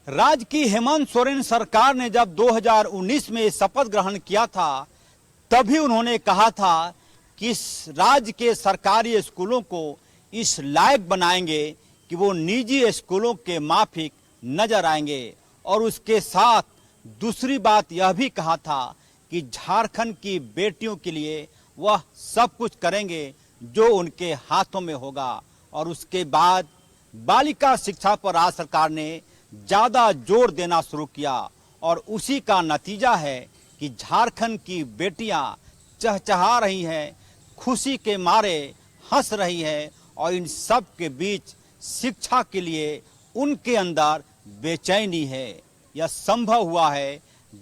राज्य की हेमंत सोरेन सरकार ने जब 2019 में शपथ ग्रहण किया था, तभी उन्होंने कहा था कि इस राज्य के सरकारी स्कूलों को इस लायक बनाएंगे कि वो निजी स्कूलों के माफिक नजर आएंगे। और उसके साथ दूसरी बात यह भी कहा था कि झारखंड की बेटियों के लिए वह सब कुछ करेंगे जो उनके हाथों में होगा। और उसके बाद बालिका शिक्षा पर राज्य सरकार ने ज्यादा जोर देना शुरू किया और उसी का नतीजा है कि झारखंड की बेटियां चहचहा रही हैं, खुशी के मारे हंस रही हैं और इन सब के बीच शिक्षा के लिए उनके अंदर बेचैनी है। यह संभव हुआ है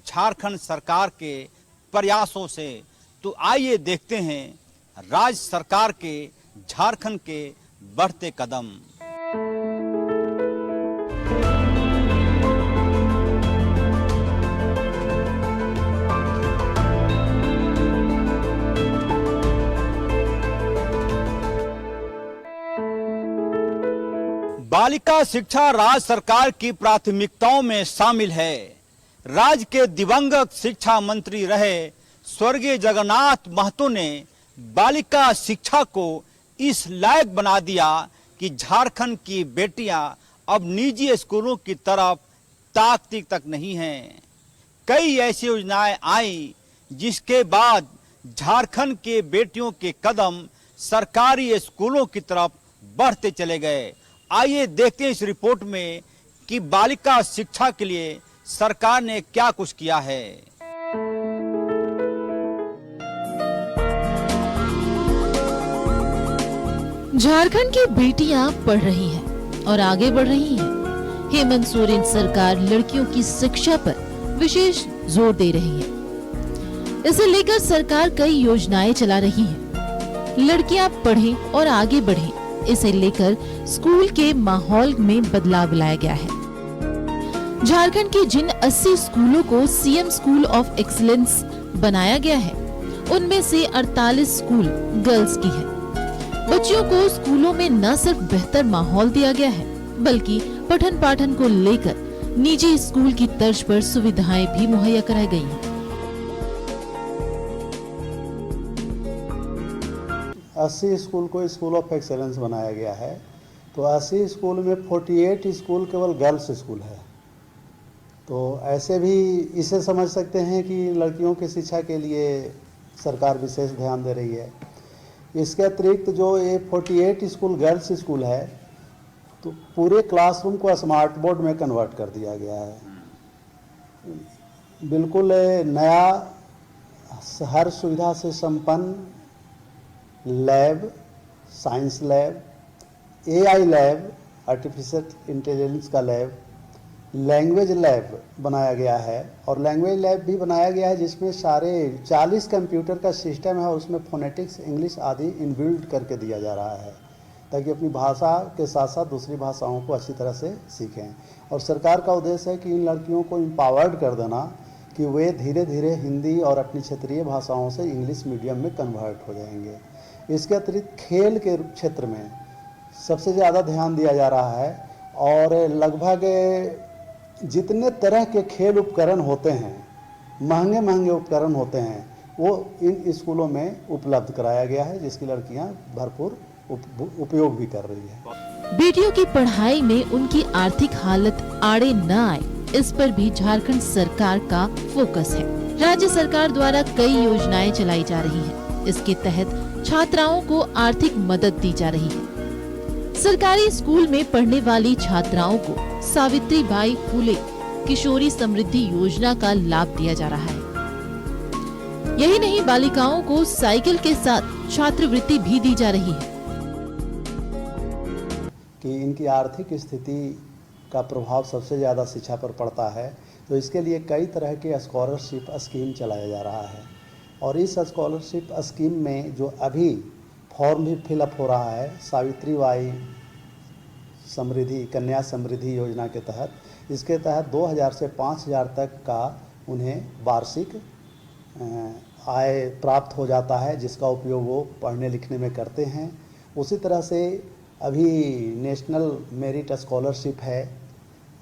झारखंड सरकार के प्रयासों से। तो आइए देखते हैं राज्य सरकार के झारखंड के बढ़ते कदम। बालिका शिक्षा राज्य सरकार की प्राथमिकताओं में शामिल है। राज्य के दिवंगत शिक्षा मंत्री रहे स्वर्गीय जगन्नाथ महतो ने बालिका शिक्षा को इस लायक बना दिया कि झारखंड की बेटियां अब निजी स्कूलों की तरफ ताकती तक नहीं हैं। कई ऐसी योजनाएं आई जिसके बाद झारखंड के बेटियों के कदम सरकारी स्कूलों की तरफ बढ़ते चले गए। आइए देखते हैं इस रिपोर्ट में कि बालिका शिक्षा के लिए सरकार ने क्या कुछ किया है। झारखंड की बेटियां पढ़ रही हैं और आगे बढ़ रही हैं। हेमंत सोरेन सरकार लड़कियों की शिक्षा पर विशेष जोर दे रही है। इसे लेकर सरकार कई योजनाएं चला रही है। लड़कियां पढ़ें और आगे बढ़ें, इसे लेकर स्कूल के माहौल में बदलाव लाया गया है। झारखंड के जिन 80 स्कूलों को सीएम स्कूल ऑफ एक्सीलेंस बनाया गया है, उनमें से 48 स्कूल गर्ल्स की है। बच्चियों को स्कूलों में न सिर्फ बेहतर माहौल दिया गया है, बल्कि पठन पाठन को लेकर निजी स्कूल की तर्ज पर सुविधाएं भी मुहैया कराई गई हैं। 80 स्कूल को स्कूल ऑफ एक्सेलेंस बनाया गया है। तो 80 स्कूल में 48 स्कूल केवल गर्ल्स स्कूल है। तो ऐसे भी इसे समझ सकते हैं कि लड़कियों की शिक्षा के लिए सरकार विशेष ध्यान दे रही है। इसके अतिरिक्त जो ये 48 स्कूल गर्ल्स स्कूल है, तो पूरे क्लासरूम को स्मार्ट बोर्ड में कन्वर्ट कर दिया गया है। बिल्कुल नया हर सुविधा से संपन्न lab, science lab, AI lab, artificial intelligence का लैब, लैंग्वेज लैब बनाया गया है। और लैंग्वेज लैब भी बनाया गया है जिसमें सारे 40 कंप्यूटर का सिस्टम है और उसमें फोनेटिक्स, इंग्लिश आदि इनबिल्ड करके दिया जा रहा है, ताकि अपनी भाषा के साथ साथ दूसरी भाषाओं को अच्छी तरह से सीखें। और सरकार का उद्देश्य है कि इन लड़कियों को एम्पावर्ड कर देना कि वे धीरे धीरे हिंदी और अपनी क्षेत्रीय भाषाओं से इंग्लिश मीडियम में कन्वर्ट हो जाएंगे। इसके अतिरिक्त खेल के क्षेत्र में सबसे ज़्यादा ध्यान दिया जा रहा है और लगभग जितने तरह के खेल उपकरण होते हैं, महंगे महंगे उपकरण होते हैं, वो इन स्कूलों में उपलब्ध कराया गया है, जिसकी लड़कियां भरपूर उपयोग भी कर रही है। बेटियों की पढ़ाई में उनकी आर्थिक हालत आड़े न आए, इस पर भी झारखंड सरकार का फोकस है। राज्य सरकार द्वारा कई योजनाएं चलाई जा रही है। इसके तहत छात्राओं को आर्थिक मदद दी जा रही है। सरकारी स्कूल में पढ़ने वाली छात्राओं को सावित्रीबाई फुले किशोरी समृद्धि योजना का लाभ दिया जा रहा है। यही नहीं, बालिकाओं को साइकिल के साथ छात्रवृत्ति भी दी जा रही है। कि इनकी आर्थिक स्थिति का प्रभाव सबसे ज़्यादा शिक्षा पर पड़ता है, तो इसके लिए कई तरह के स्कॉलरशिप स्कीम चलाया जा रहा है। और इस स्कॉलरशिप स्कीम में जो अभी फॉर्म भी फिलअप हो रहा है, सावित्रीबाई समृद्धि कन्या समृद्धि योजना के तहत, इसके तहत 2000 से 5000 तक का उन्हें वार्षिक आय प्राप्त हो जाता है, जिसका उपयोग वो पढ़ने लिखने में करते हैं। उसी तरह से अभी नेशनल मेरिट स्कॉलरशिप है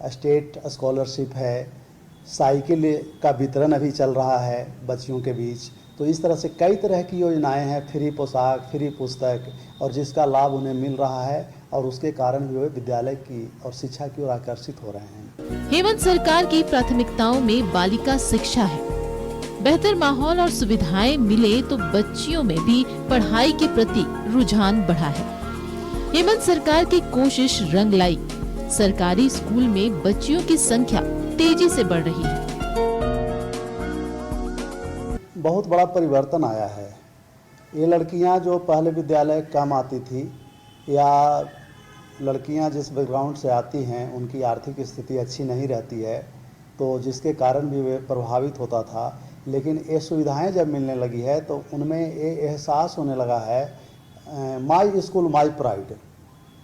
स्टेट स्कॉलरशिप है, साइकिल का वितरण अभी चल रहा है बच्चियों के बीच। तो इस तरह से कई तरह की योजनाएं हैं, फ्री पोशाक, फ्री पुस्तक, और जिसका लाभ उन्हें मिल रहा है और उसके कारण भी वे विद्यालय की और शिक्षा की ओर आकर्षित हो रहे हैं। हेमंत सरकार की प्राथमिकताओं में बालिका शिक्षा है। बेहतर माहौल और सुविधाएं मिले तो बच्चियों में भी पढ़ाई के प्रति रुझान बढ़ा है। हेमंत सरकार की कोशिश रंग लाई। सरकारी स्कूल में बच्चियों की संख्या तेजी से बढ़ रही है। बहुत बड़ा परिवर्तन आया है। ये लड़कियां जो पहले विद्यालय कम आती थी, या लड़कियां जिस बैकग्राउंड से आती हैं उनकी आर्थिक स्थिति अच्छी नहीं रहती है, तो जिसके कारण भी वे प्रभावित होता था। लेकिन ये सुविधाएं जब मिलने लगी है तो उनमें ये एहसास होने लगा है, माई स्कूल माई प्राइड।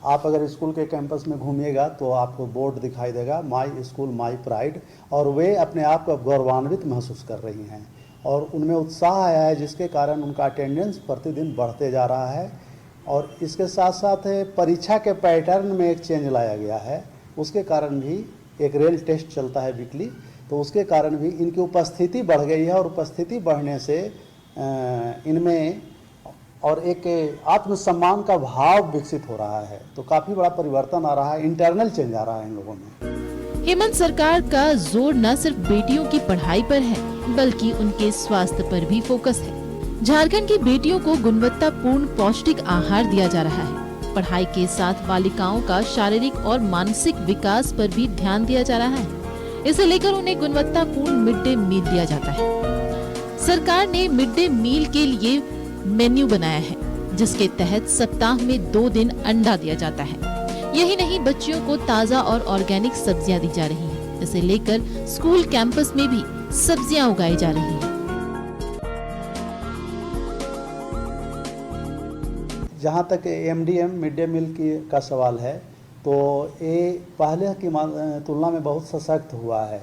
आप अगर स्कूल के कैंपस में घूमिएगा तो आपको बोर्ड दिखाई देगा, माई स्कूल माई प्राइड, और वे अपने आप को गौरवान्वित महसूस कर रही हैं और उनमें उत्साह आया है, जिसके कारण उनका अटेंडेंस प्रतिदिन बढ़ते जा रहा है। और इसके साथ साथ परीक्षा के पैटर्न में एक चेंज लाया गया है, उसके कारण भी एक रेल टेस्ट चलता है वीकली, तो उसके कारण भी इनकी उपस्थिति बढ़ गई है। और उपस्थिति बढ़ने से इनमें और एक आत्मसम्मान का भाव विकसित हो रहा है। तो काफ़ी बड़ा परिवर्तन आ रहा है, इंटरनल चेंज आ रहा है इन लोगों में। हेमंत सरकार का जोर न सिर्फ बेटियों की पढ़ाई पर है बल्कि उनके स्वास्थ्य पर भी फोकस है। झारखंड की बेटियों को गुणवत्तापूर्ण पौष्टिक आहार दिया जा रहा है। पढ़ाई के साथ बालिकाओं का शारीरिक और मानसिक विकास पर भी ध्यान दिया जा रहा है। इसे लेकर उन्हें गुणवत्तापूर्ण मिड डे मील दिया जाता है। सरकार ने मिड डे मील के लिए मेन्यू बनाया है, जिसके तहत सप्ताह में 2 दिन अंडा दिया जाता है। यही नहीं, बच्चियों को ताज़ा और ऑर्गेनिक सब्जियां दी जा रही हैं। इसे लेकर स्कूल कैंपस में भी सब्जियां उगाई जा रही हैं। जहाँ तक MDM मिड डे मील का सवाल है, तो ये पहले की तुलना में बहुत सशक्त हुआ है।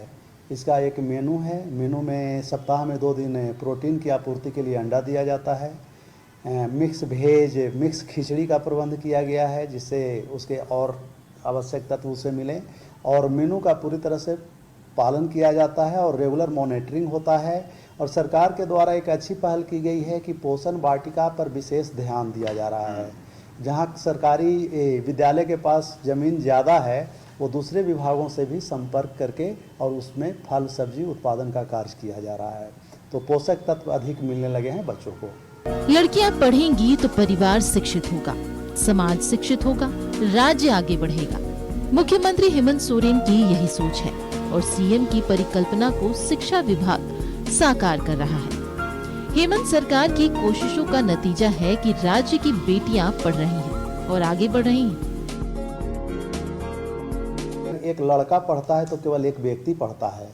इसका एक मेनू है, मेनू में सप्ताह में 2 दिन प्रोटीन की आपूर्ति के लिए अंडा दिया जाता है। मिक्स भेज, मिक्स खिचड़ी का प्रबंध किया गया है, जिससे उसके और आवश्यक तत्व उसे मिलें। और मेनू का पूरी तरह से पालन किया जाता है और रेगुलर मॉनिटरिंग होता है। और सरकार के द्वारा एक अच्छी पहल की गई है कि पोषण वाटिका पर विशेष ध्यान दिया जा रहा है। जहाँ सरकारी विद्यालय के पास ज़मीन ज़्यादा है, वो दूसरे विभागों से भी संपर्क करके और उसमें फल सब्जी उत्पादन का कार्य किया जा रहा है। तो पोषक तत्व अधिक मिलने लगे हैं बच्चों को। लड़कियां पढ़ेंगी तो परिवार शिक्षित होगा, समाज शिक्षित होगा, राज्य आगे बढ़ेगा। मुख्यमंत्री हेमंत सोरेन की यही सोच है और सीएम की परिकल्पना को शिक्षा विभाग साकार कर रहा है। हेमंत सरकार की कोशिशों का नतीजा है कि राज्य की बेटियां पढ़ रही हैं और आगे बढ़ रही हैं। एक लड़का पढ़ता है तो केवल एक व्यक्ति पढ़ता है,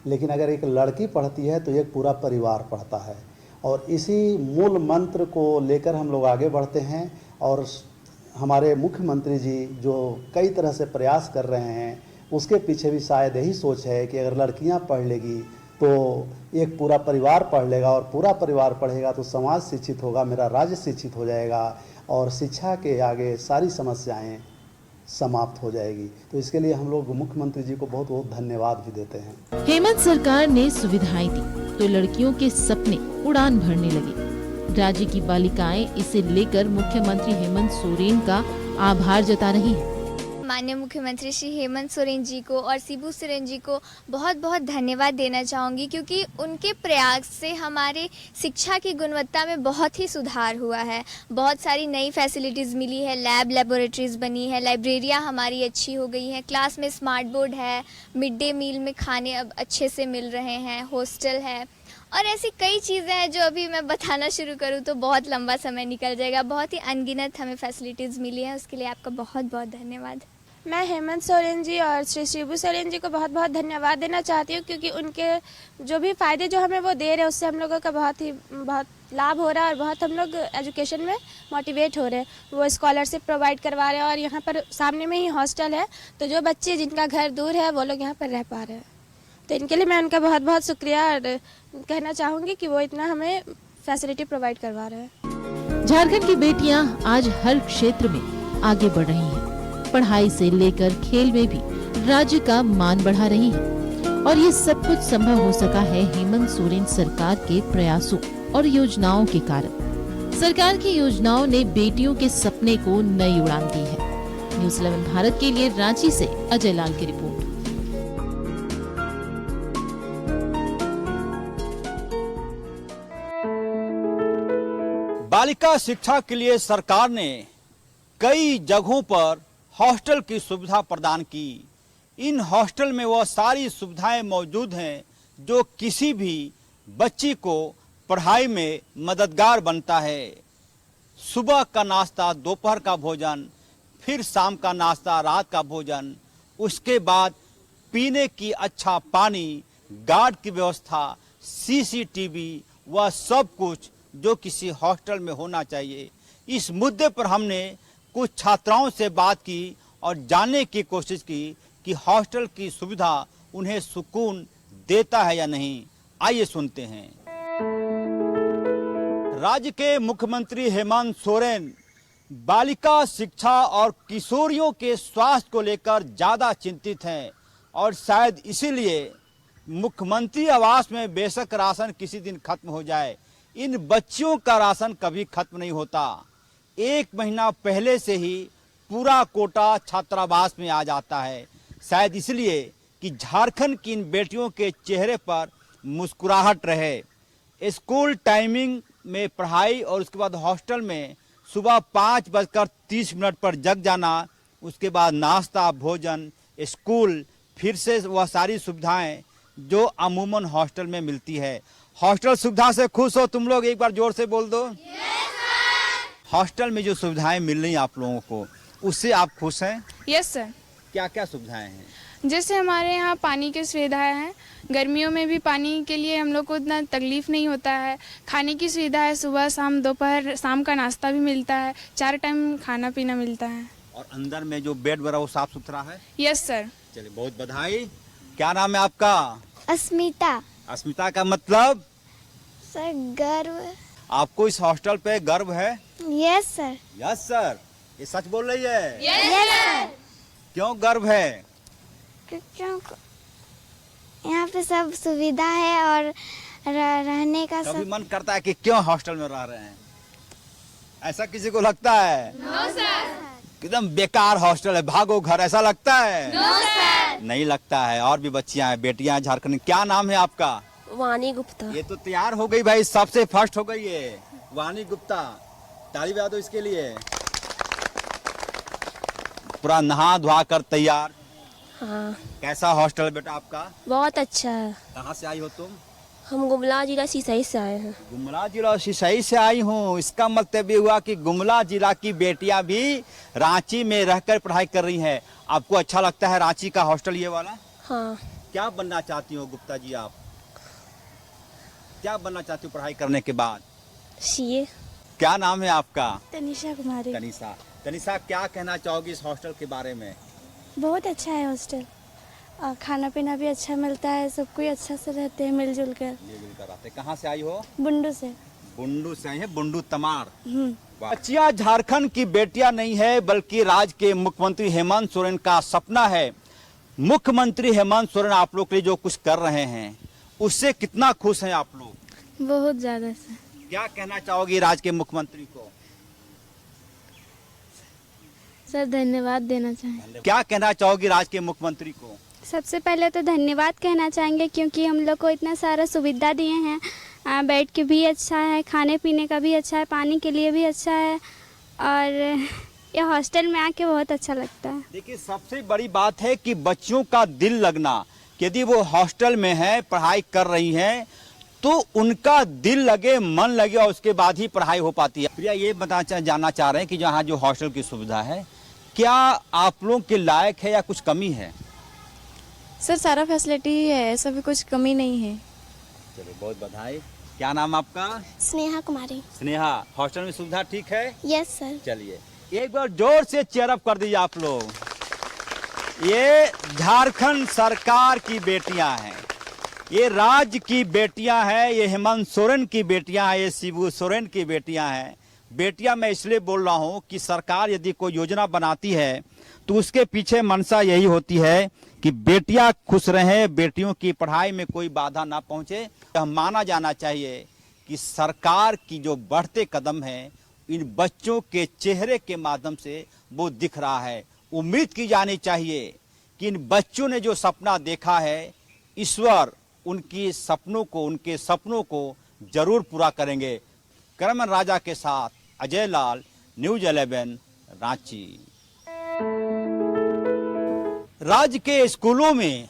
लेकिन अगर एक लड़की पढ़ती है तो एक पूरा परिवार पढ़ता है। और इसी मूल मंत्र को लेकर हम लोग आगे बढ़ते हैं। और हमारे मुख्यमंत्री जी जो कई तरह से प्रयास कर रहे हैं, उसके पीछे भी शायद यही सोच है कि अगर लड़कियां पढ़ लेगी तो एक पूरा परिवार पढ़ लेगा, और पूरा परिवार पढ़ेगा तो समाज शिक्षित होगा, मेरा राज्य शिक्षित हो जाएगा और शिक्षा के आगे सारी समस्याएं समाप्त हो जाएगी। तो इसके लिए हम लोग मुख्यमंत्री जी को बहुत बहुत धन्यवाद भी देते हैं। हेमंत सरकार ने सुविधाएं दी तो लड़कियों के सपने उड़ान भरने लगे। राज्य की बालिकाएं इसे लेकर मुख्यमंत्री हेमंत सोरेन का आभार जता रही हैं। माननीय मुख्यमंत्री श्री हेमंत सोरेन जी को और शिबू सोरेन जी को बहुत बहुत धन्यवाद देना चाहूँगी, क्योंकि उनके प्रयास से हमारे शिक्षा की गुणवत्ता में बहुत ही सुधार हुआ है। बहुत सारी नई फैसिलिटीज़ मिली है, लेबोरेटरीज़ बनी है, लाइब्रेरियाँ हमारी अच्छी हो गई हैं, क्लास में स्मार्ट बोर्ड है, मिड डे मील में खाने अब अच्छे से मिल रहे हैं, हॉस्टल है, और ऐसी कई चीज़ें हैं जो अभी मैं बताना शुरू करूँ तो बहुत लंबा समय निकल जाएगा। बहुत ही अनगिनत हमें फैसिलिटीज़ मिली हैं, उसके लिए आपका बहुत बहुत धन्यवाद। मैं हेमंत सोरेन जी और श्री शिबू सोरेन जी को बहुत बहुत धन्यवाद देना चाहती हूँ, क्योंकि उनके जो भी फ़ायदे जो हमें वो दे रहे हैं उससे हम लोगों का बहुत लाभ हो रहा है और बहुत हम लोग एजुकेशन में मोटिवेट हो रहे हैं। वो स्कॉलरशिप प्रोवाइड करवा रहे हैं और यहाँ पर सामने में ही हॉस्टल है, तो जो बच्चे जिनका घर दूर है वो लोग यहाँ पर रह पा रहे हैं। तो इनके लिए मैं उनका बहुत बहुत शुक्रिया कहना चाहूँगी कि वो इतना हमें फैसिलिटी प्रोवाइड करवा रहे हैं। झारखंड की बेटियां आज हर क्षेत्र में आगे बढ़ रही हैं। पढ़ाई से लेकर खेल में भी राज्य का मान बढ़ा रही हैं। और ये सब कुछ संभव हो सका है हेमंत सोरेन सरकार के प्रयासों और योजनाओं के कारण। सरकार की योजनाओं ने बेटियों के सपने को नई उड़ान दी है। न्यूज़ 11 भारत के लिए रांची से अजय लाल की रिपोर्ट। बालिका शिक्षा के लिए सरकार ने कई जगहों पर हॉस्टल की सुविधा प्रदान की। इन हॉस्टल में वह सारी सुविधाएं मौजूद हैं जो किसी भी बच्ची को पढ़ाई में मददगार बनता है। सुबह का नाश्ता, दोपहर का भोजन, फिर शाम का नाश्ता, रात का भोजन, उसके बाद पीने की अच्छा पानी, गार्ड की व्यवस्था, सीसीटीवी, वह सब कुछ जो किसी हॉस्टल में होना चाहिए। इस मुद्दे पर हमने कुछ छात्राओं से बात की और जानने की कोशिश की कि हॉस्टल की सुविधा उन्हें सुकून देता है या नहीं। आइए सुनते हैं। राज्य के मुख्यमंत्री हेमंत सोरेन बालिका शिक्षा और किशोरियों के स्वास्थ्य को लेकर ज्यादा चिंतित हैं और शायद इसीलिए मुख्यमंत्री आवास में बेशक राशन किसी दिन खत्म हो जाए, इन बच्चियों का राशन कभी खत्म नहीं होता। 1 महीना पहले से ही पूरा कोटा छात्रावास में आ जाता है। शायद इसलिए कि झारखंड की इन बेटियों के चेहरे पर मुस्कुराहट रहे। स्कूल टाइमिंग में पढ़ाई और उसके बाद हॉस्टल में सुबह 5:30 पर जग जाना, उसके बाद नाश्ता, भोजन, स्कूल, फिर से वह सारी सुविधाएं जो अमूमन हॉस्टल में मिलती है। हॉस्टल सुविधा से खुश हो तुम लोग? एक बार जोर से बोल दो। हॉस्टल में जो सुविधाएं मिल रही आप लोगों को, उससे आप खुश हैं? Yes sir. क्या क्या सुविधाएं हैं? जैसे हमारे यहाँ पानी की सुविधाएं हैं, गर्मियों में भी पानी के लिए हम लोग को इतना तकलीफ नहीं होता है। खाने की सुविधा है, सुबह शाम दोपहर शाम का नाश्ता भी मिलता है, 4 टाइम खाना पीना मिलता है। और अंदर में जो बेड वगैरह वो साफ सुथरा है? Yes sir. चलिए, बहुत बधाई। क्या नाम है आपका? अस्मिता। अस्मिता का मतलब? सर गर्व। आपको इस हॉस्टल पे गर्व है? Yes sir. Yes sir. ये सच बोल रही है? Yes sir. क्यों गर्व है? क्योंकि यहाँ पे सब सुविधा है और रहने का कभी सब। मन करता है कि क्यों हॉस्टल में रह रहे हैं? ऐसा किसी को लगता है? No sir. एकदम बेकार हॉस्टल है, भागो घर, ऐसा लगता है? No sir. नहीं लगता है। और भी बच्चियां हैं, बेटियां झारखंड। क्या नाम है आपका? वानी गुप्ता। ये तो तैयार हो गई भाई, सबसे फर्स्ट हो गई है वानी गुप्ता। ताली बजा दो इसके लिए। पूरा नहा धोआ कर तैयार। हाँ, कैसा हॉस्टल बेटा आपका? बहुत अच्छा है। कहाँ से आई हो तुम? हम गुमला जिला सिसई से आए हैं। गुमला जिला सिसई से आई हूँ। इसका मतलब ये हुआ कि गुमला जिला की बेटियां भी रांची में रहकर पढ़ाई कर रही हैं। आपको अच्छा लगता है रांची का हॉस्टल ये वाला? हाँ। क्या बनना चाहती हो गुप्ता जी आप? क्या बनना चाहती हो पढ़ाई करने के बाद? सीए। क्या नाम है आपका? तनिषा कुमारी। तनिषा। तनिषा, क्या कहना चाहोगी इस हॉस्टल के बारे में? बहुत अच्छा है हॉस्टल, और खाना पीना भी अच्छा मिलता है, सब कोई अच्छा से रहते हैं मिलजुल कर। रहते। कहाँ से आई हो? बुंडू से। बुंडू से आई है, बुंडू तमार। बच्चियां झारखंड की बेटियां नहीं है, बल्कि राज्य के मुख्यमंत्री हेमंत सोरेन का सपना है। मुख्यमंत्री हेमंत सोरेन आप लोग के लिए जो कुछ कर रहे हैं उससे कितना खुश हैं आप लोग? बहुत ज्यादा से। क्या कहना चाहोगी राज्य के मुख्यमंत्री को? सर धन्यवाद देना चाहेंगे। क्या कहना चाहोगी राज्य के मुख्यमंत्री को? सबसे पहले तो धन्यवाद कहना चाहेंगे, क्योंकि हम लोग को इतना सारा सुविधा दिए हैं। बेड के भी अच्छा है, खाने पीने का भी अच्छा है, पानी के लिए भी अच्छा है, और ये हॉस्टल में आके बहुत अच्छा लगता है। देखिए, सबसे बड़ी बात है कि बच्चों का दिल लगना। यदि वो हॉस्टल में है, पढ़ाई कर रही हैं, तो उनका दिल लगे, मन लगे, और उसके बाद ही पढ़ाई हो पाती है। प्रिया, ये जानना चाह रहे हैं कि जहाँ जो हॉस्टल की सुविधा है, क्या आप लोगों के लायक है या कुछ कमी है? सर सारा फैसिलिटी ही है, ऐसा भी कुछ कमी नहीं है। चलिए, बहुत बधाई। क्या नाम आपका? स्नेहा कुमारी। स्नेहा। हॉस्टल में सुविधा ठीक है? Yes sir. चलिए, एक बार जोर से चेयर अप कर दीजिए आप लोग। ये झारखंड सरकार की बेटियां हैं, ये राज्य की बेटियां हैं, ये हेमंत सोरेन की बेटियां हैं, ये शिबू सोरेन की बेटियां हैं। बेटियां मैं इसलिए बोल रहा हूं कि सरकार यदि कोई योजना बनाती है तो उसके पीछे मंशा यही होती है कि बेटियां खुश रहें, बेटियों की पढ़ाई में कोई बाधा ना पहुंचे। यह माना जाना चाहिए कि सरकार की जो बढ़ते कदम हैं इन बच्चों के चेहरे के माध्यम से वो दिख रहा है। उम्मीद की जानी चाहिए कि इन बच्चों ने जो सपना देखा है, ईश्वर उनके सपनों को जरूर पूरा करेंगे। करमन राजा के साथ अजय लाल, न्यूज 11 रांची। राज्य के स्कूलों में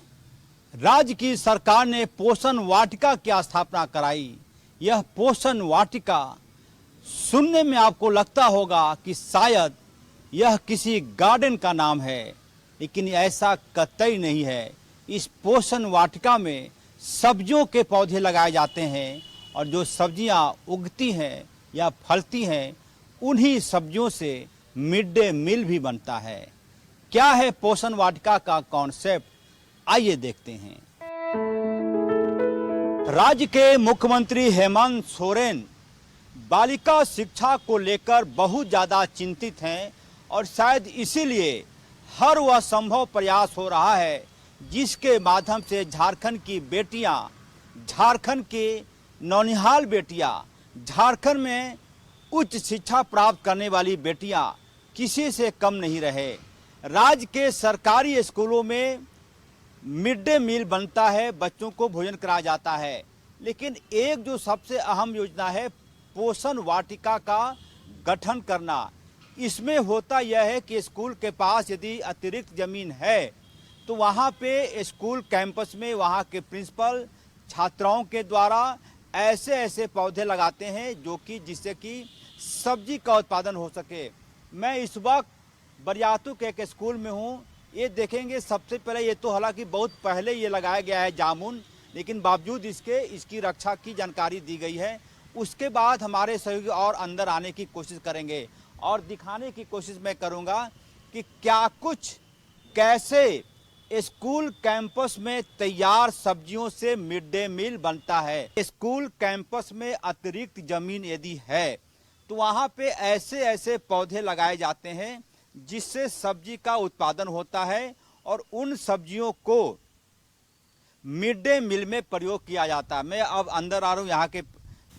राज्य की सरकार ने पोषण वाटिका की स्थापना कराई। यह पोषण वाटिका सुनने में आपको लगता होगा कि शायद यह किसी गार्डन का नाम है, लेकिन ऐसा कतई नहीं है। इस पोषण वाटिका में सब्जियों के पौधे लगाए जाते हैं और जो सब्जियां उगती हैं या फलती हैं उन्हीं सब्जियों से मिड डे मील भी बनता है। क्या है पोषण वाटिका का कॉन्सेप्ट, आइए देखते हैं। राज्य के मुख्यमंत्री हेमंत सोरेन बालिका शिक्षा को लेकर बहुत ज्यादा चिंतित हैं और शायद इसीलिए हर वह संभव प्रयास हो रहा है जिसके माध्यम से झारखंड की बेटियां, झारखंड के नौनिहाल बेटियां, झारखंड में उच्च शिक्षा प्राप्त करने वाली बेटियां किसी से कम नहीं रहे। राज्य के सरकारी स्कूलों में मिड डे मील बनता है, बच्चों को भोजन कराया जाता है, लेकिन एक जो सबसे अहम योजना है पोषण वाटिका का गठन करना। इसमें होता यह है कि स्कूल के पास यदि अतिरिक्त जमीन है तो वहाँ पे स्कूल कैंपस में वहाँ के प्रिंसिपल छात्राओं के द्वारा ऐसे ऐसे पौधे लगाते हैं जो कि जिससे कि सब्जी का उत्पादन हो सके। मैं इस वक्त बरियातू के एक स्कूल में हूँ। ये देखेंगे सबसे पहले ये तो हालांकि बहुत पहले ये लगाया गया है जामुन, लेकिन बावजूद इसकी रक्षा की जानकारी दी गई है। उसके बाद हमारे सहयोगी और अंदर आने की कोशिश करेंगे और दिखाने की कोशिश मैं करूँगा कि क्या कुछ कैसे स्कूल कैंपस में तैयार सब्जियों से मिड डे मील बनता है। स्कूल कैंपस में अतिरिक्त जमीन यदि है तो वहाँ पे ऐसे ऐसे पौधे लगाए जाते हैं जिससे सब्जी का उत्पादन होता है और उन सब्जियों को मिड डे मील में प्रयोग किया जाता है। मैं अब अंदर आ रहा हूँ। यहाँ के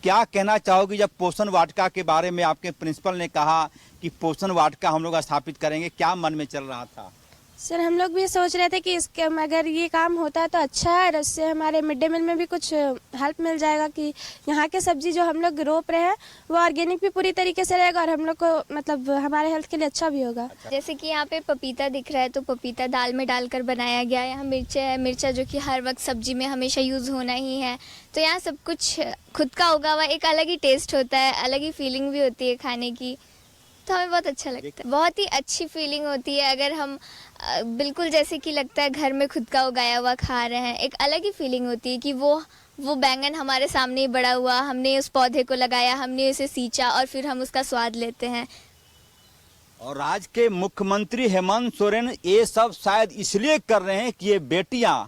क्या कहना चाहोगी जब पोषण वाटिका के बारे में आपके प्रिंसिपल ने कहा कि पोषण वाटिका हम लोग स्थापित करेंगे, क्या मन में चल रहा था? सर हम लोग भी सोच रहे थे कि इसके अगर ये काम होता है तो अच्छा है और उससे हमारे मिड डे मील में भी कुछ हेल्प मिल जाएगा कि यहाँ के सब्जी जो हम लोग रोप रहे हैं वो ऑर्गेनिक भी पूरी तरीके से रहेगा और हम लोग को मतलब हमारे हेल्थ के लिए अच्छा भी होगा। जैसे कि यहाँ पे पपीता दिख रहा है तो पपीता दाल में डालकर बनाया गया है। यहाँ मिर्चा है, मिर्चा जो कि हर वक्त सब्जी में हमेशा यूज़ होना ही है। तो यहाँ सब कुछ खुद का उगा हुआ एक अलग ही टेस्ट होता है, अलग ही फीलिंग भी होती है खाने की, तो हमें बहुत अच्छा लगता है। बहुत ही अच्छी फीलिंग होती है अगर हम बिल्कुल जैसे कि लगता है घर में खुद का उगाया हुआ खा रहे हैं। एक अलग ही फीलिंग होती है कि वो बैंगन हमारे सामने ही बड़ा हुआ, हमने उस पौधे को लगाया, हमने उसे सींचा और फिर हम उसका स्वाद लेते हैं। और राज्य के मुख्यमंत्री हेमंत सोरेन ये सब शायद इसलिए कर रहे हैं कि ये बेटियां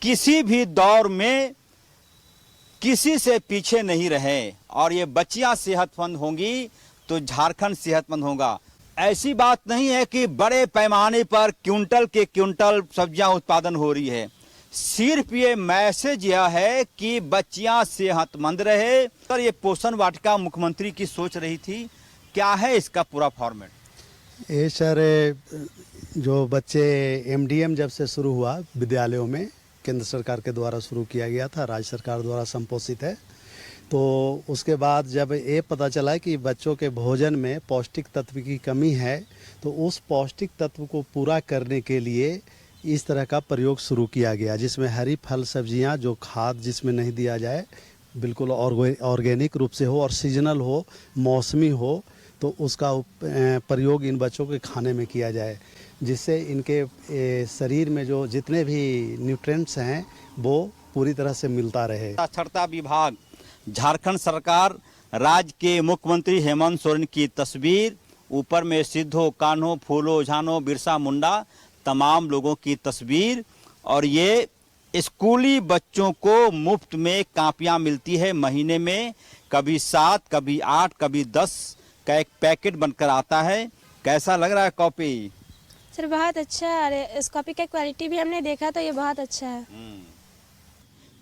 किसी भी दौर में किसी से पीछे नहीं रहे और ये बच्चियां सेहतमंद होंगी तो झारखंड सेहतमंद होगा। ऐसी बात नहीं है कि बड़े पैमाने पर क्विंटल के क्विंटल सब्जियां उत्पादन हो रही है। सिर्फ ये मैसेज यह है कि बच्चियां सेहतमंद रहे। सर ये पोषण वाटिका मुख्यमंत्री की सोच रही थी, क्या है इसका पूरा फॉर्मेट? ये सर जो बच्चे MDM जब से शुरू हुआ विद्यालयों में केंद्र सरकार के द्वारा शुरू किया गया था, राज्य सरकार द्वारा संपोषित है। तो उसके बाद जब ये पता चला कि बच्चों के भोजन में पौष्टिक तत्व की कमी है तो उस पौष्टिक तत्व को पूरा करने के लिए इस तरह का प्रयोग शुरू किया गया, जिसमें हरी फल सब्जियां जो खाद जिसमें नहीं दिया जाए, बिल्कुल ऑर्गेनिक रूप से हो और सीजनल हो, मौसमी हो, तो उसका प्रयोग इन बच्चों के खाने में किया जाए, जिससे इनके शरीर में जो जितने भी न्यूट्रिएंट्स हैं वो पूरी तरह से मिलता रहे। साक्षरता विभाग, झारखंड सरकार, राज्य के मुख्यमंत्री हेमंत सोरेन की तस्वीर, ऊपर में सिद्धो, कान्हो, फूलो, झानो, बिरसा मुंडा, तमाम लोगों की तस्वीर। और ये स्कूली बच्चों को मुफ्त में कापियां मिलती है महीने में, कभी 7, कभी 8, कभी 10 का एक पैकेट बनकर आता है। कैसा लग रहा है कॉपी? सर बहुत अच्छा है, और इस कॉपी का क्वालिटी भी हमने देखा तो ये बहुत अच्छा है।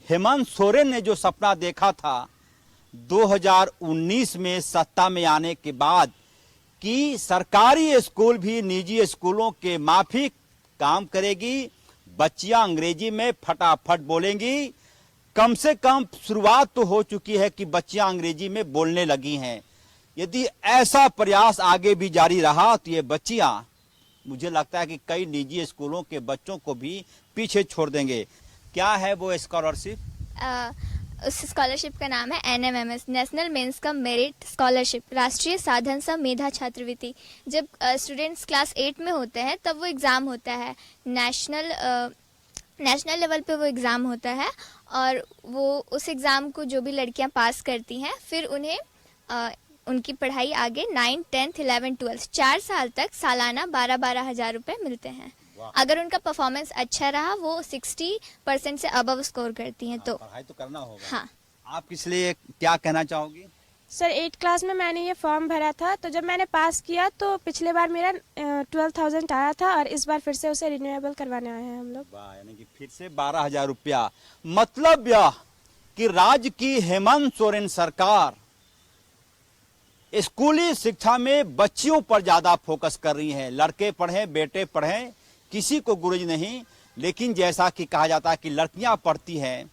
हेमंत सोरेन ने जो सपना देखा था 2019 में सत्ता में आने के बाद कि सरकारी स्कूल भी निजी स्कूलों के माफिक काम करेगी, बच्चियां अंग्रेजी में फटाफट बोलेंगी। कम से कम शुरुआत तो हो चुकी है कि बच्चियां अंग्रेजी में बोलने लगी हैं। यदि ऐसा प्रयास आगे भी जारी रहा तो ये बच्चियां, मुझे लगता है कि कई निजी स्कूलों के बच्चों को भी पीछे छोड़ देंगे। क्या है वो स्कॉलरशिप? उस स्कॉलरशिप का नाम है NMMS, national means cum merit scholarship, राष्ट्रीय साधन सम मेधा छात्रवृत्ति। जब स्टूडेंट्स क्लास 8 में होते हैं तब वो एग्ज़ाम होता है, नेशनल लेवल पे वो एग्ज़ाम होता है, और वो उस एग्ज़ाम को जो भी लड़कियां पास करती हैं फिर उन्हें उनकी पढ़ाई आगे 9, 10, 11, 12 4 साल तक सालाना 12-12 हज़ार रुपये मिलते हैं। अगर उनका परफॉर्मेंस अच्छा रहा, वो 60% से अबव स्कोर करती हैं। तो पढ़ाई तो करना होगा। हाँ। आप किस लिए क्या कहना चाहोगी? सर 8 क्लास में मैंने ये फॉर्म भरा था, तो जब मैंने पास किया तो पिछले बार मेरा 12,000 आया था, और इस बार फिर से उसे रिन्यूएबल करवाने आए हैं हम लोग। यानी कि फिर से 12,000 रुपया। मतलब यह कि राज्य की हेमंत सोरेन सरकार स्कूली शिक्षा में बच्चियों पर ज्यादा फोकस कर रही है। लड़के पढ़ें, बेटे पढ़ें, किसी को गुरेज नहीं, लेकिन जैसा कि कहा जाता है कि लड़कियां पढ़ती हैं,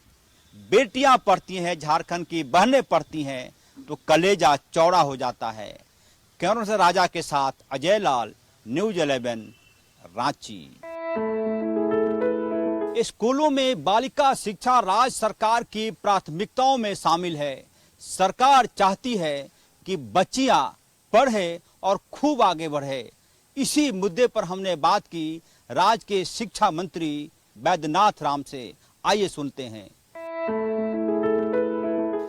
बेटियां पढ़ती हैं, झारखंड की बहनें पढ़ती हैं, तो कलेजा चौड़ा हो जाता है। कैमरा से राजा के साथ अजय लाल, न्यूज 11 रांची। स्कूलों में बालिका शिक्षा राज्य सरकार की प्राथमिकताओं में शामिल है। सरकार चाहती है कि बच्चियां पढ़े और खूब आगे बढ़े। इसी मुद्दे पर हमने बात की राज्य के शिक्षा मंत्री बैद्यनाथ राम से। आइए सुनते हैं।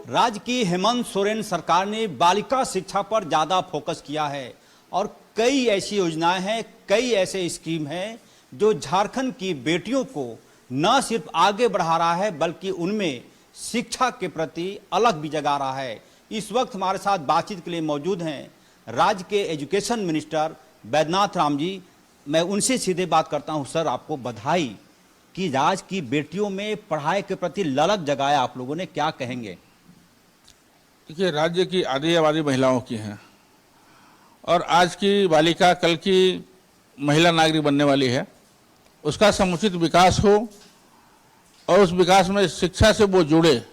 राज्य की हेमंत सोरेन सरकार ने बालिका शिक्षा पर ज्यादा फोकस किया है, और कई ऐसी योजनाएं हैं, कई ऐसे स्कीम हैं जो झारखंड की बेटियों को न सिर्फ आगे बढ़ा रहा है बल्कि उनमें शिक्षा के प्रति अलग भी जगा रहा है। इस वक्त हमारे साथ बातचीत के लिए मौजूद हैं राज्य के एजुकेशन मिनिस्टर बैद्यनाथ राम जी। मैं उनसे सीधे बात करता हूं। सर, आपको बधाई कि राज्य की बेटियों में पढ़ाई के प्रति ललक जगाया आप लोगों ने, क्या कहेंगे? देखिए, राज्य की आधी आबादी महिलाओं की है, और आज की बालिका कल की महिला नागरिक बनने वाली है। उसका समुचित विकास हो और उस विकास में शिक्षा से वो जुड़े,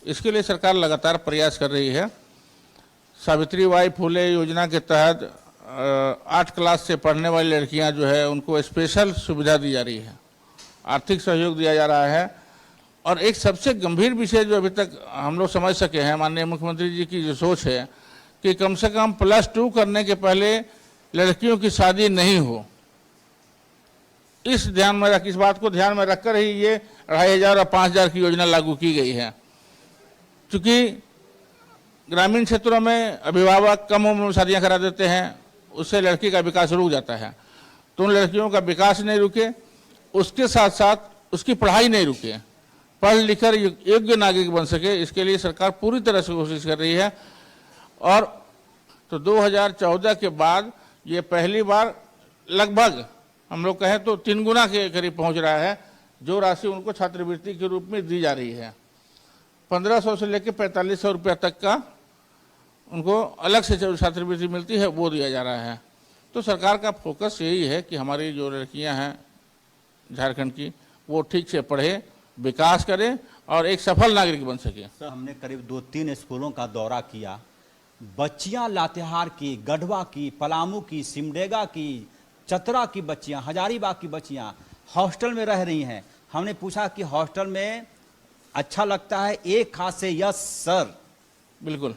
इसके लिए सरकार लगातार प्रयास कर रही है। सावित्रीबाई फुले योजना के तहत 8 क्लास से पढ़ने वाली लड़कियां जो है उनको स्पेशल सुविधा दी जा रही है, आर्थिक सहयोग दिया जा रहा है। और एक सबसे गंभीर विषय जो अभी तक हम लोग समझ सके हैं, माननीय मुख्यमंत्री जी की जो सोच है कि कम से कम +2 करने के पहले लड़कियों की शादी नहीं हो, इस बात को ध्यान में रखकर ही ये 2,500 और 5,000 की योजना लागू की गई है। क्योंकि ग्रामीण क्षेत्रों में अभिभावक कम उम्र में शादियां करा देते हैं, उससे लड़की का विकास रुक जाता है। तो उन लड़कियों का विकास नहीं रुके, उसके साथ साथ उसकी पढ़ाई नहीं रुके, पढ़ लिखकर योग्य नागरिक बन सके, इसके लिए सरकार पूरी तरह से कोशिश कर रही है। और तो 2014 के बाद ये पहली बार लगभग हम लोग कहें तो 3 गुना के करीब पहुंच रहा है जो राशि उनको छात्रवृत्ति के रूप में दी जा रही है। 1,500 से लेकर 4,500 रुपया तक का उनको अलग से जो छात्रवृत्ति मिलती है वो दिया जा रहा है। तो सरकार का फोकस यही है कि हमारी जो लड़कियां हैं झारखंड की, वो ठीक से पढ़े, विकास करें और एक सफल नागरिक बन सके। सर, हमने करीब 2-3 स्कूलों का दौरा किया। बच्चियां लातेहार की, गढ़वा की, पलामू की, सिमडेगा की, चतरा की बच्चियां, हजारीबाग की बच्चियां हॉस्टल में रह रही हैं। हमने पूछा कि हॉस्टल में अच्छा लगता है? एक हाथ से यस सर। बिल्कुल,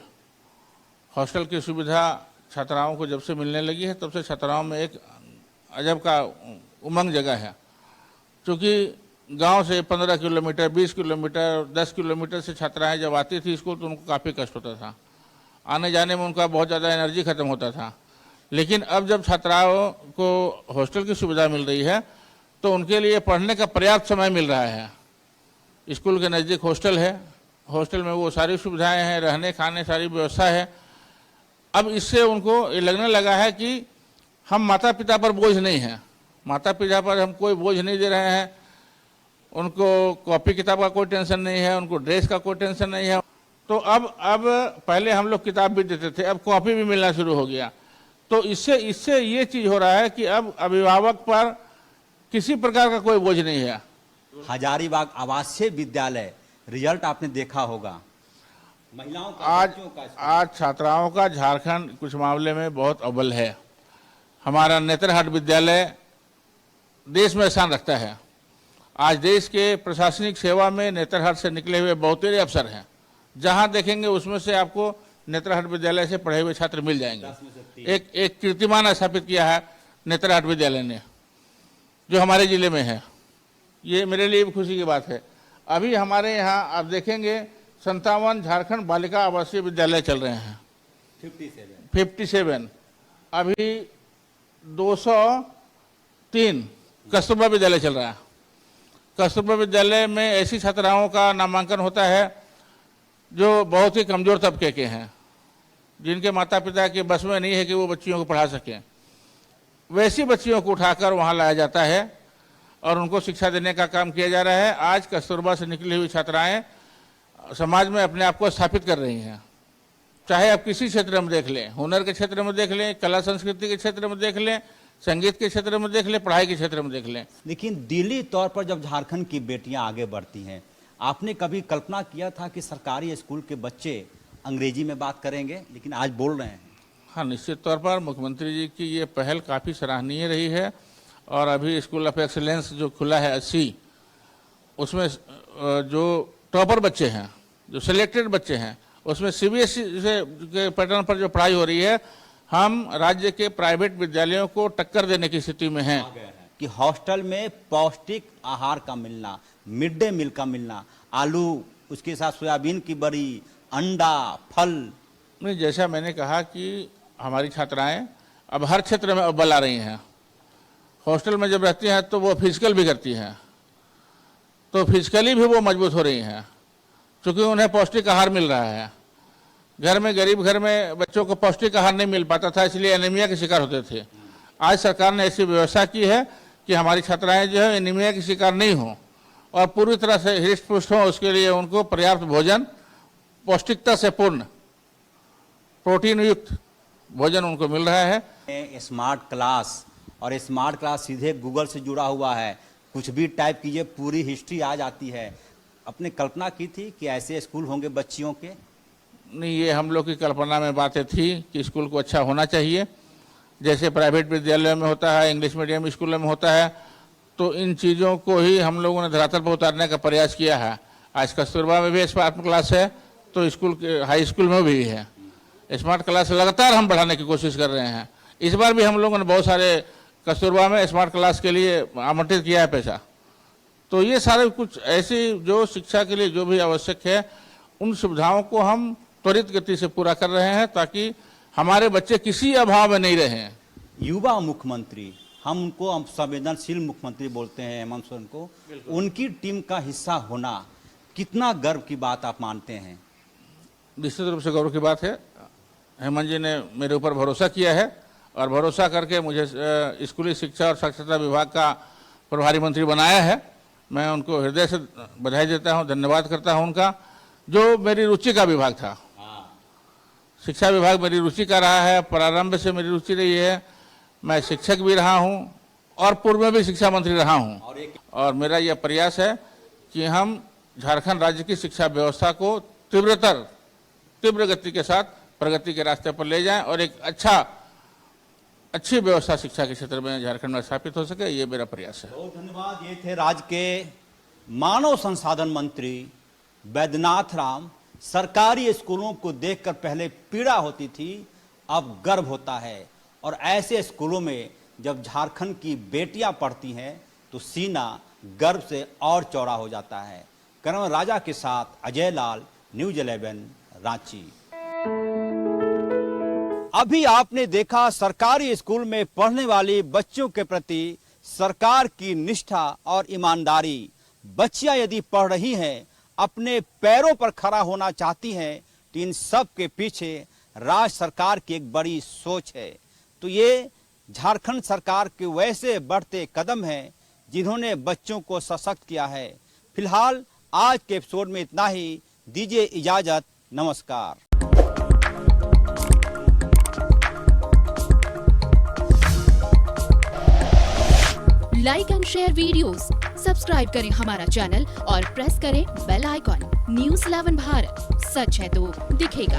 हॉस्टल की सुविधा छात्राओं को जब से मिलने लगी है तब से छात्राओं में एक अजब का उमंग जगह है। क्योंकि गांव से 15 किलोमीटर, 20 किलोमीटर, 10 किलोमीटर से छात्राएं जब आती थी स्कूल तो उनको काफ़ी कष्ट होता था, आने जाने में उनका बहुत ज़्यादा एनर्जी खत्म होता था। लेकिन अब जब छात्राओं को हॉस्टल की सुविधा मिल रही है तो उनके लिए पढ़ने का पर्याप्त समय मिल रहा है। स्कूल के नज़दीक हॉस्टल है, हॉस्टल में वो सारी सुविधाएं हैं, रहने खाने सारी व्यवस्था है। अब इससे उनको ये लगने लगा है कि हम माता पिता पर बोझ नहीं हैं, माता पिता पर हम कोई बोझ नहीं दे रहे हैं, उनको कॉपी किताब का कोई टेंशन नहीं है, उनको ड्रेस का कोई टेंशन नहीं है। तो अब पहले हम लोग किताब भी देते थे, अब कॉपी भी मिलना शुरू हो गया। तो इससे ये चीज हो रहा है कि अब अभिभावक पर किसी प्रकार का कोई बोझ नहीं है। हजारीबाग आवासीय विद्यालय रिजल्ट आपने देखा होगा, महिलाओं का, बच्चों का, आज छात्राओं का झारखंड कुछ मामले में बहुत अव्वल है। हमारा नेतरहाट विद्यालय देश में स्थान रखता है। आज देश के प्रशासनिक सेवा में नेतरहाट से निकले हुए बहुतेरे अफसर हैं, जहां देखेंगे उसमें से आपको नेतरहाट विद्यालय से पढ़े हुए छात्र मिल जाएंगे। एक कीर्तिमान स्थापित किया है नेतरहाट विद्यालय ने, जो हमारे जिले में है। ये मेरे लिए भी खुशी की बात है। अभी हमारे यहाँ आप देखेंगे 57 झारखंड बालिका आवासीय विद्यालय चल रहे हैं, 57। अभी 203 कस्तूरबा विद्यालय चल रहा है। कस्तूरबा विद्यालय में ऐसी छात्राओं का नामांकन होता है जो बहुत ही कमजोर तबके के हैं, जिनके माता पिता के बस में नहीं है कि वो बच्चियों को पढ़ा सकें। वैसी बच्चियों को उठाकर वहाँ लाया जाता है और उनको शिक्षा देने का काम किया जा रहा है। आज कस्तूरबा से निकली हुई छात्राएं समाज में अपने आप को स्थापित कर रही हैं। चाहे आप किसी क्षेत्र में देख लें, हुनर के क्षेत्र में देख लें, कला संस्कृति के क्षेत्र में देख लें, संगीत के क्षेत्र में देख लें, पढ़ाई के क्षेत्र में देख लें। लेकिन दिली तौर पर जब झारखंड की बेटियां आगे बढ़ती हैं, आपने कभी कल्पना किया था कि सरकारी स्कूल के बच्चे अंग्रेजी में बात करेंगे, लेकिन आज बोल रहे हैं? हाँ, निश्चित तौर पर मुख्यमंत्री जी की ये पहल काफ़ी सराहनीय रही है। और अभी स्कूल ऑफ एक्सीलेंस जो खुला है 80, उसमें जो टॉपर बच्चे हैं, जो सिलेक्टेड बच्चे हैं, उसमें सीबीएसई के पैटर्न पर जो पढ़ाई हो रही है, हम राज्य के प्राइवेट विद्यालयों को टक्कर देने की स्थिति में हैं। कि हॉस्टल में पौष्टिक आहार का मिलना, मिड डे मील का मिलना, आलू, उसके साथ सोयाबीन की बड़ी, अंडा, फल। नहीं, जैसा मैंने कहा कि हमारी छात्राएं अब हर क्षेत्र में अव्वल आ रही हैं। हॉस्टल में जब रहती हैं तो वो फिजिकल भी करती हैं, तो फिजिकली भी वो मजबूत हो रही हैं, क्योंकि उन्हें पौष्टिक आहार मिल रहा है। घर में, गरीब घर में बच्चों को पौष्टिक आहार नहीं मिल पाता था, इसलिए एनीमिया के शिकार होते थे। आज सरकार ने ऐसी व्यवस्था की है कि हमारी छात्राएं जो है एनीमिया के शिकार नहीं हों और पूरी तरह से हृष्ट पुष्ट हों। उसके लिए उनको पर्याप्त भोजन, पौष्टिकता से पूर्ण, प्रोटीन युक्त भोजन उनको मिल रहा है। स्मार्ट क्लास, और स्मार्ट क्लास सीधे गूगल से जुड़ा हुआ है, कुछ भी टाइप कीजिए पूरी हिस्ट्री आ जाती है। अपने कल्पना की थी कि ऐसे स्कूल होंगे बच्चियों के? नहीं, ये हम लोग की कल्पना में बातें थी कि स्कूल को अच्छा होना चाहिए, जैसे प्राइवेट विद्यालयों में होता है, इंग्लिश मीडियम स्कूलों में होता है। तो इन चीज़ों को ही हम लोगों ने धरातल पर उतारने का प्रयास किया है। आज कस्तूरबा में भी स्मार्ट क्लास है, तो स्कूल के हाई स्कूल में भी है स्मार्ट क्लास। लगातार हम बढ़ाने की कोशिश कर रहे हैं। इस बार भी हम लोगों ने बहुत सारे कस्तूरबा में स्मार्ट क्लास के लिए आवंटित किया है पैसा। तो ये सारे कुछ ऐसी जो शिक्षा के लिए जो भी आवश्यक है, उन सुविधाओं को हम त्वरित गति से पूरा कर रहे हैं, ताकि हमारे बच्चे किसी अभाव में नहीं रहें। युवा मुख्यमंत्री, हम उनको संवेदनशील मुख्यमंत्री बोलते हैं हेमंत सोरेन को, उनकी टीम का हिस्सा होना कितना गर्व की बात आप मानते हैं? निश्चित रूप से गौरव की बात है। हेमंत जी ने मेरे ऊपर भरोसा किया है और भरोसा करके मुझे स्कूली शिक्षा और साक्षरता विभाग का प्रभारी मंत्री बनाया है। मैं उनको हृदय से बधाई देता हूं, धन्यवाद करता हूं उनका। जो मेरी रुचि का विभाग था, शिक्षा विभाग मेरी रुचि का रहा है, प्रारंभ से मेरी रुचि रही है। मैं शिक्षक भी रहा हूं और पूर्व में भी शिक्षा मंत्री रहा हूं। और मेरा यह प्रयास है कि हम झारखंड राज्य की शिक्षा व्यवस्था को तीव्र गति के साथ प्रगति के रास्ते पर ले जाएं और एक अच्छी व्यवस्था शिक्षा के क्षेत्र में झारखंड में स्थापित हो सके, ये मेरा प्रयास है। बहुत धन्यवाद। ये थे राज्य के मानव संसाधन मंत्री बैद्यनाथ राम। सरकारी स्कूलों को देखकर पहले पीड़ा होती थी, अब गर्व होता है। और ऐसे स्कूलों में जब झारखंड की बेटियां पढ़ती हैं तो सीना गर्व से और चौड़ा हो जाता है। करण राजा के साथ अजय लाल, न्यूज़ 11 रांची। अभी आपने देखा सरकारी स्कूल में पढ़ने वाली बच्चों के प्रति सरकार की निष्ठा और ईमानदारी। बच्चियां यदि पढ़ रही हैं, अपने पैरों पर खड़ा होना चाहती हैं, तो इन सब के पीछे राज्य सरकार की एक बड़ी सोच है। तो ये झारखंड सरकार के वैसे बढ़ते कदम हैं जिन्होंने बच्चों को सशक्त किया है। फिलहाल आज के एपिसोड में इतना ही। दीजिए इजाजत, नमस्कार। Like and share videos, subscribe करें हमारा चैनल और प्रेस करें बेल आइकॉन। न्यूज़ 11 भारत, सच है तो दिखेगा।